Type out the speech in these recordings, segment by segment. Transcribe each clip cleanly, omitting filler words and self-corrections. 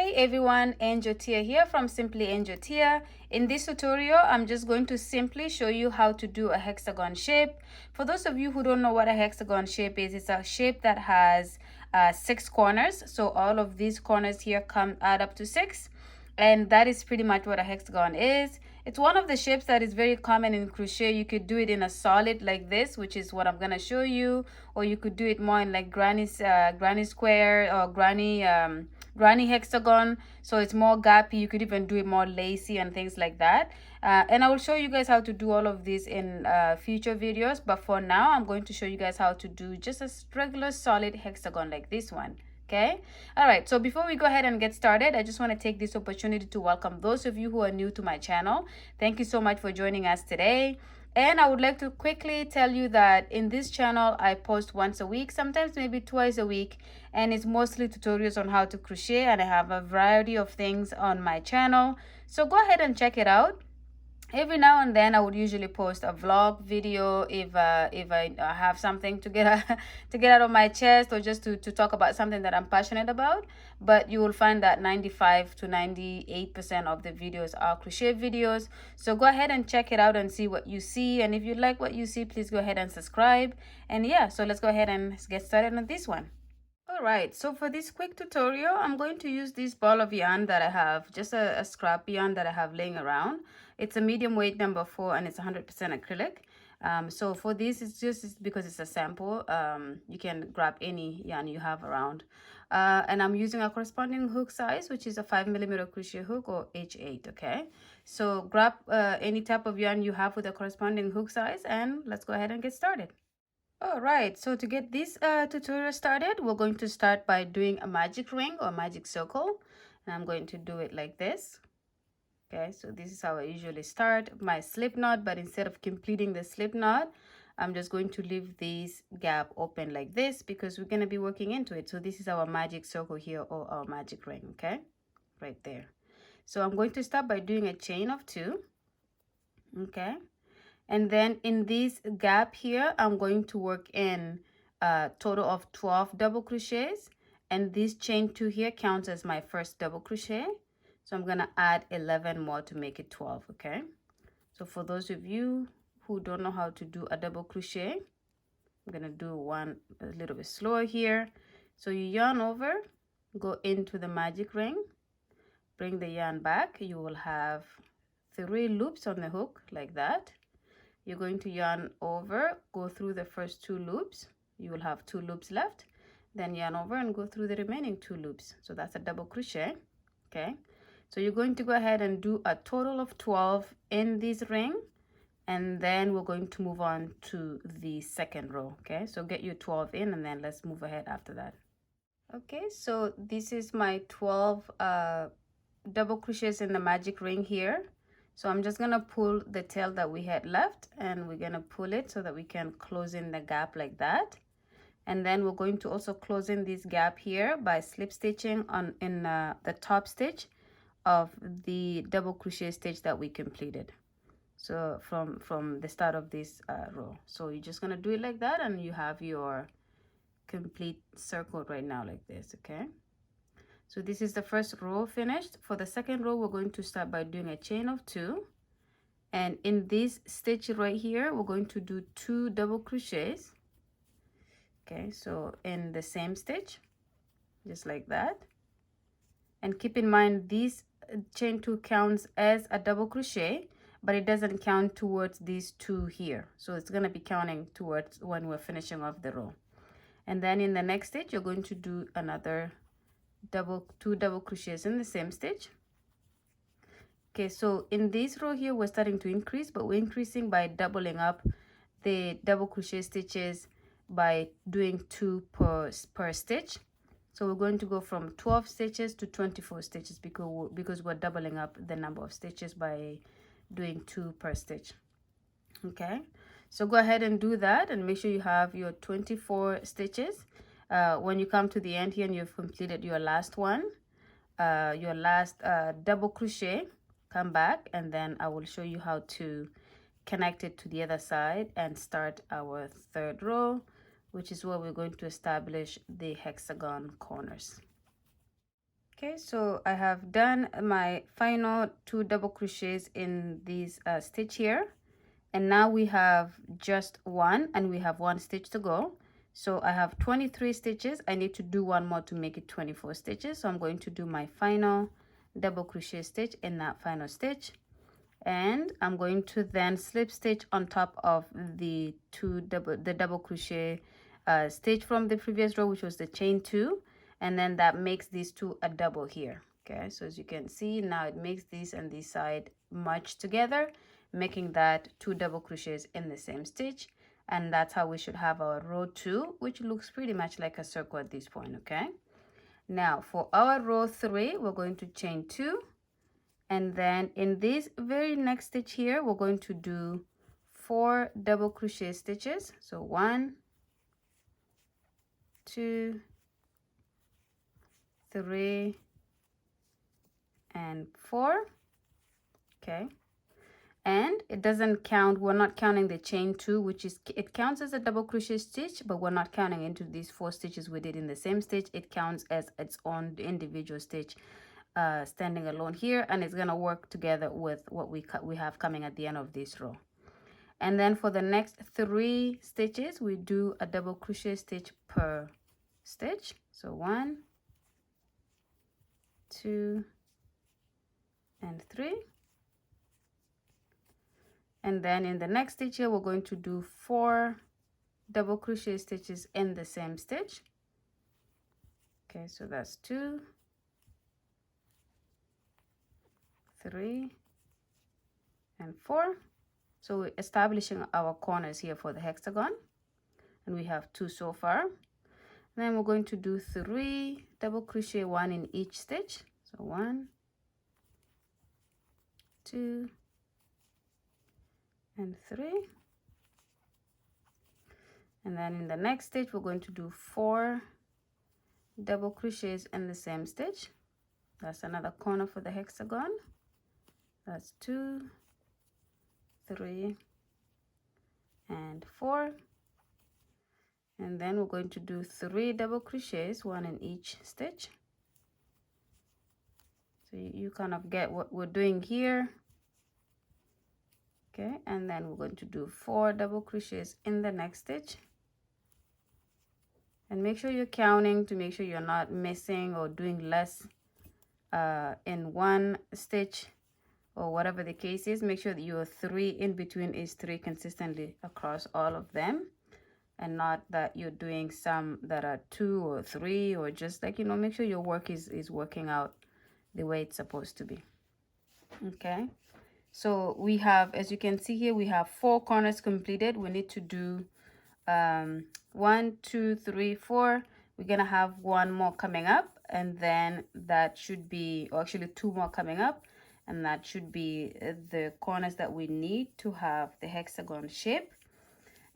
Hey everyone, Angel Tia here from Simply Angel Tia. In this tutorial, I'm just going to simply show you how to do a hexagon shape. For those of you who don't know what a hexagon shape is, it's a shape that has 6 corners. So all of these corners here add up to 6. And that is pretty much what a hexagon is. It's one of the shapes that is very common in crochet. You could do it in a solid like this, which is what I'm gonna show you, or you could do it more in like granny square or granny hexagon, so it's more gappy. You could even do it more lacy and things like that, and I will show you guys how to do all of this in future videos, but for now I'm going to show you guys how to do just a regular solid hexagon like this one. Okay, all right, so before we go ahead and get started, I just want to take this opportunity to welcome those of you who are new to my channel. Thank you so much for joining us today. And I would like to quickly tell you that in this channel, I post once a week, sometimes maybe twice a week, and it's mostly tutorials on how to crochet, and I have a variety of things on my channel. So go ahead and check it out. Every now and then I would usually post a vlog video if I have something to get to get out of my chest, or just to talk about something that I'm passionate about. But you will find that 95 to 98% of the videos are crochet videos. So go ahead and check it out and see what you see, and if you like what you see, please go ahead and subscribe. And yeah, so let's go ahead and get started on this one. Alright, so for this quick tutorial, I'm going to use this ball of yarn that I have, just a scrap yarn that I have laying around. It's a medium weight number 4 and it's 100% acrylic. So for this, it's because it's a sample. You can grab any yarn you have around. And I'm using a corresponding hook size, which is a 5mm crochet hook, or H8, okay? So grab any type of yarn you have with a corresponding hook size, and let's go ahead and get started. Alright, so to get this tutorial started, we're going to start by doing a magic ring or magic circle. And I'm going to do it like this. Okay, so this is how I usually start my slip knot, but instead of completing the slip knot, I'm just going to leave this gap open like this because we're going to be working into it. So this is our magic circle here, or our magic ring, okay? Right there. So I'm going to start by doing a chain of 2. Okay. And then in this gap here, I'm going to work in a total of 12 double crochets, and this chain 2 here counts as my first double crochet. So I'm going to add 11 more to make it 12, okay? So for those of you who don't know how to do a double crochet, I'm going to do one a little bit slower here. So you yarn over, go into the magic ring, bring the yarn back. You will have 3 loops on the hook like that. You're going to yarn over, go through the first 2 loops. You will have 2 loops left. Then yarn over and go through the remaining 2 loops. So that's a double crochet. Okay. So you're going to go ahead and do a total of 12 in this ring. And then we're going to move on to the second row. Okay. So get your 12 in, and then let's move ahead after that. Okay. So this is my 12 double crochets in the magic ring here. So I'm just gonna pull the tail that we had left, and we're gonna pull it so that we can close in the gap like that. And then we're going to also close in this gap here by slip stitching in the top stitch of the double crochet stitch that we completed. So from the start of this row. So you're just gonna do it like that, and you have your complete circle right now like this, okay? So this is the first row finished. For the second row, we're going to start by doing a chain of 2. And in this stitch right here, we're going to do 2 double crochets. Okay, so in the same stitch, just like that. And keep in mind, this chain 2 counts as a double crochet, but it doesn't count towards these 2 here. So it's going to be counting towards when we're finishing off the row. And then in the next stitch, you're going to do another 2 double crochets in the same stitch. Okay, so in this row here, we're starting to increase, but we're increasing by doubling up the double crochet stitches by doing 2 per stitch. So we're going to go from 12 stitches to 24 stitches because we're doubling up the number of stitches by doing 2 per stitch. Okay, so go ahead and do that, and make sure you have your 24 stitches. When you come to the end here and you've completed your last one, your last double crochet, come back, and then I will show you how to connect it to the other side and start our third row, which is where we're going to establish the hexagon corners. Okay, so I have done my final 2 double crochets in this stitch here, and now we have just one, and we have 1 stitch to go. So I have 23 stitches. I need to do one more to make it 24 stitches. So I'm going to do my final double crochet stitch in that final stitch, and I'm going to then slip stitch on top of the double crochet stitch from the previous row, which was the chain 2, and then that makes these two a double here. Okay, so as you can see now, it makes this and this side merge together, making that 2 double crochets in the same stitch. And that's how we should have our row 2, which looks pretty much like a circle at this point. Okay, now for our row 3, we're going to chain 2, and then in this very next stitch here, we're going to do 4 double crochet stitches. So 1, 2, 3, and 4. Okay, and it doesn't count, we're not counting the chain 2, which is, it counts as a double crochet stitch, but we're not counting into these 4 stitches we did in the same stitch. It counts as its own individual stitch, standing alone here, and it's gonna work together with what we have coming at the end of this row. And then for the next 3 stitches, we do a double crochet stitch per stitch. So 1, 2, and 3. And then in the next stitch here, we're going to do 4 double crochet stitches in the same stitch. Okay, so that's 2, 3, and 4. So we're establishing our corners here for the hexagon, and we have 2 so far. Then we're going to do 3 double crochet, 1 in each stitch. So 1, 2, and 3. And then in the next stitch, we're going to do 4 double crochets in the same stitch. That's another corner for the hexagon. That's 2, 3, and 4. And then we're going to do 3 double crochets, 1 in each stitch. So you kind of get what we're doing here. Okay, and then we're going to do 4 double crochets in the next stitch. And make sure you're counting to make sure you're not missing or doing less in one stitch, or whatever the case is. Make sure that your 3 in between is 3 consistently across all of them, and not that you're doing some that are 2 or 3, or just like, you know, make sure your work is working out the way it's supposed to be. Okay, so we have, as you can see here, we have 4 corners completed. We need to do 1, 2, 3, 4. We're gonna have 1 more coming up, and then that should be, or actually 2 more coming up, and that should be the corners that we need to have the hexagon shape.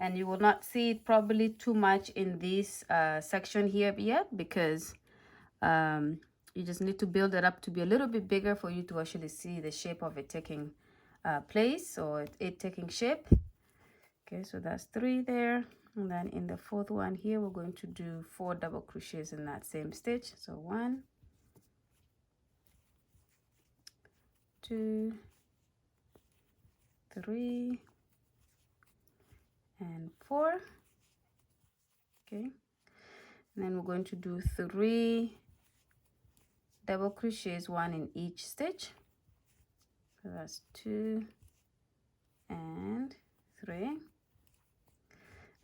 And you will not see it probably too much in this section here yet, because you just need to build it up to be a little bit bigger for you to actually see the shape of it taking place, or it taking shape. Okay, so that's 3 there. And then in the 4th one here, we're going to do 4 double crochets in that same stitch. So 1, 2, 3, and 4. Okay, and then we're going to do 3 double crochets, 1 in each stitch. So that's 2 and 3.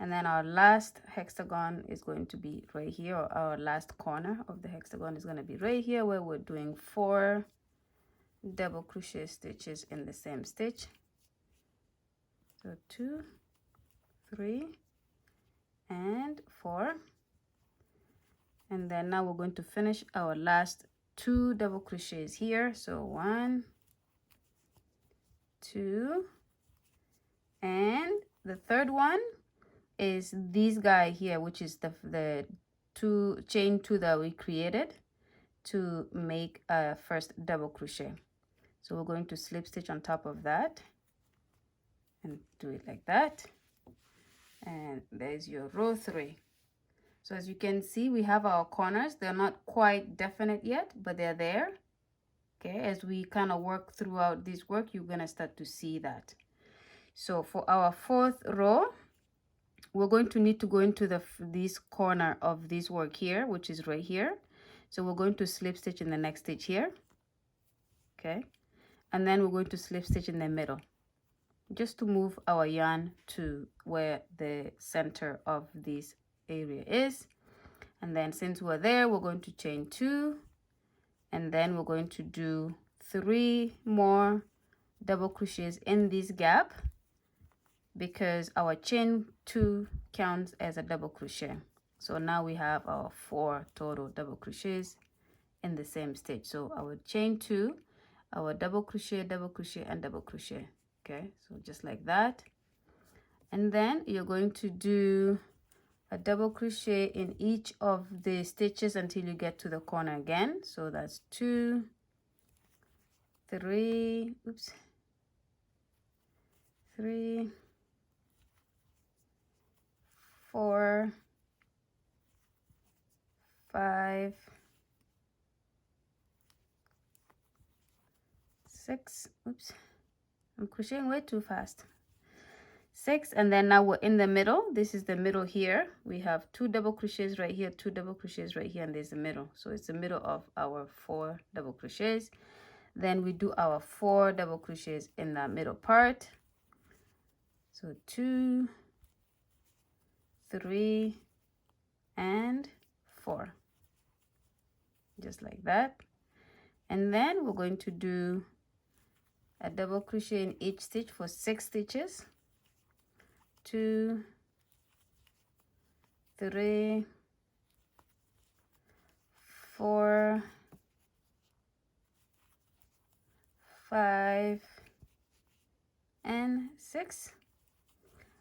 And then our last hexagon is going to be right here, or our last corner of the hexagon is going to be right here, where we're doing 4 double crochet stitches in the same stitch. So 2, 3, and 4. And then now we're going to finish our last 2 double crochets here. So 1, 2, and the 3rd one is this guy here, which is the chain 2 that we created to make a first double crochet. So we're going to slip stitch on top of that and do it like that, and there's your row 3. So as you can see, we have our corners. They're not quite definite yet, but they're there. Okay, as we kind of work throughout this work, you're gonna start to see that. So for our fourth row, we're going to need to go into this corner of this work here, which is right here. So we're going to slip stitch in the next stitch here. Okay, and then we're going to slip stitch in the middle, just to move our yarn to where the center of this area is. And then since we're there, we're going to chain 2, and then we're going to do 3 more double crochets in this gap, because our chain 2 counts as a double crochet. So now we have our 4 total double crochets in the same stitch. So our chain 2, our double crochet, and double crochet. Okay, so just like that. And then you're going to do a double crochet in each of the stitches until you get to the corner again. So that's 2, 3, 3, 4, 5, 6. I'm crocheting way too fast. 6, and then now we're in the middle. This is the middle here. We have 2 double crochets right here, 2 double crochets right here, and there's the middle. So it's the middle of our 4 double crochets. Then we do our 4 double crochets in that middle part. So 2, 3, and 4, just like that. And then we're going to do a double crochet in each stitch for 6 stitches. 2, 3, 4, 5, and 6.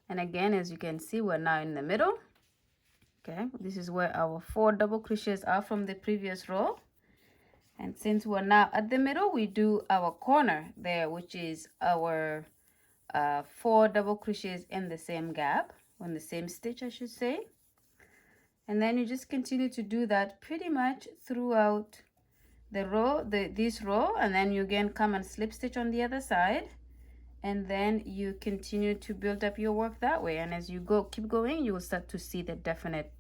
And again, as you can see, we're now in the middle. Okay, this is where our 4 double crochets are from the previous row. And since we're now at the middle, we do our corner there, which is our 4 double crochets in the same gap, on the same stitch, I should say. And then you just continue to do that pretty much throughout the row, this row, and then you again come and slip stitch on the other side, and then you continue to build up your work that way. And as you keep going, you will start to see the definite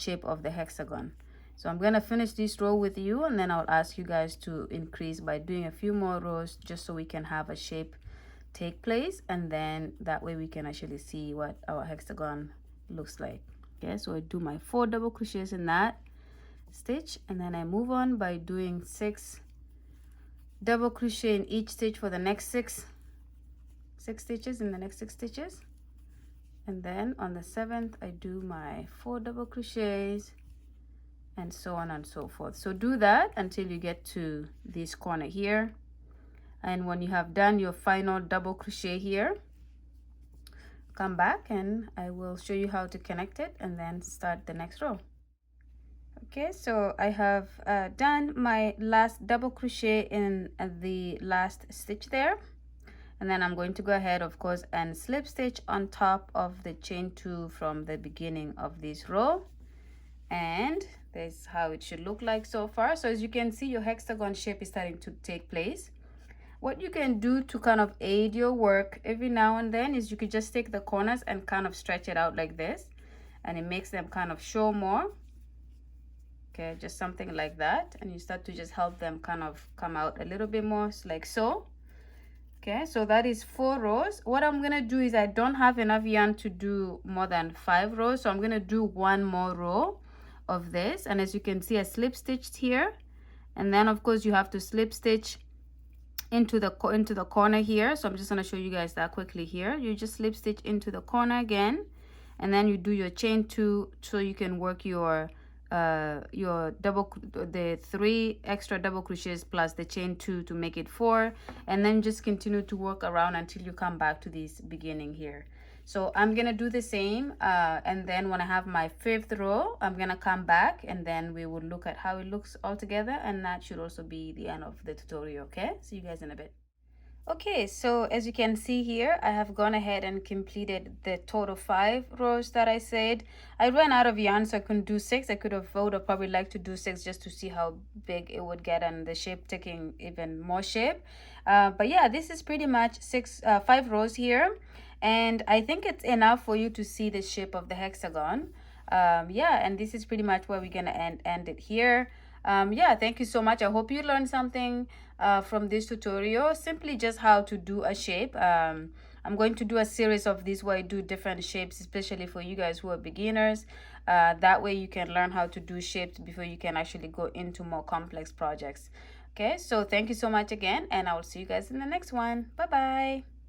shape of the hexagon. So I'm going to finish this row with you, and then I'll ask you guys to increase by doing a few more rows, just so we can have a shape take place, and then that way we can actually see what our hexagon looks like. Okay, so I do my 4 double crochets in that stitch, and then I move on by doing 6 double crochet in each stitch for the next 6 stitches in the next 6 stitches. And then on the 7th, I do my 4 double crochets, and so on and so forth. So do that until you get to this corner here. And when you have done your final double crochet here, come back and I will show you how to connect it and then start the next row. Okay, so I have done my last double crochet in the last stitch there. And then I'm going to go ahead, of course, and slip stitch on top of the chain 2 from the beginning of this row. And this is how it should look like so far. So as you can see, your hexagon shape is starting to take place. What you can do to kind of aid your work every now and then is you could just take the corners and kind of stretch it out like this, and it makes them kind of show more. Okay, just something like that, and you start to just help them kind of come out a little bit more, like so. Okay, so that is 4 rows. What I'm gonna do is I don't have enough yarn to do more than 5 rows, so I'm gonna do 1 more row of this. And as you can see, I slip stitched here, and then of course you have to slip stitch into the corner here. So I'm just going to show you guys that quickly here. You just slip stitch into the corner again, and then you do your chain 2 so you can work your 3 extra double crochets plus the chain 2 to make it 4, and then just continue to work around until you come back to this beginning here. So I'm gonna do the same, and then when I have my 5th row, I'm gonna come back and then we will look at how it looks all together, and that should also be the end of the tutorial. Okay, see you guys in a bit. Okay, so as you can see here, I have gone ahead and completed the total 5 rows that I said. I ran out of yarn, so I couldn't do 6. I could have would have probably liked to do 6 just to see how big it would get and the shape taking even more shape. But yeah, this is pretty much 5 rows here, and I think it's enough for you to see the shape of the hexagon. Yeah, and this is pretty much where we're gonna end it here. Yeah, thank you so much. I hope you learned something from this tutorial, simply just how to do a shape. I'm going to do a series of these where I do different shapes, especially for you guys who are beginners. That way you can learn how to do shapes before you can actually go into more complex projects. Okay, so thank you so much again, and I will see you guys in the next one. Bye bye.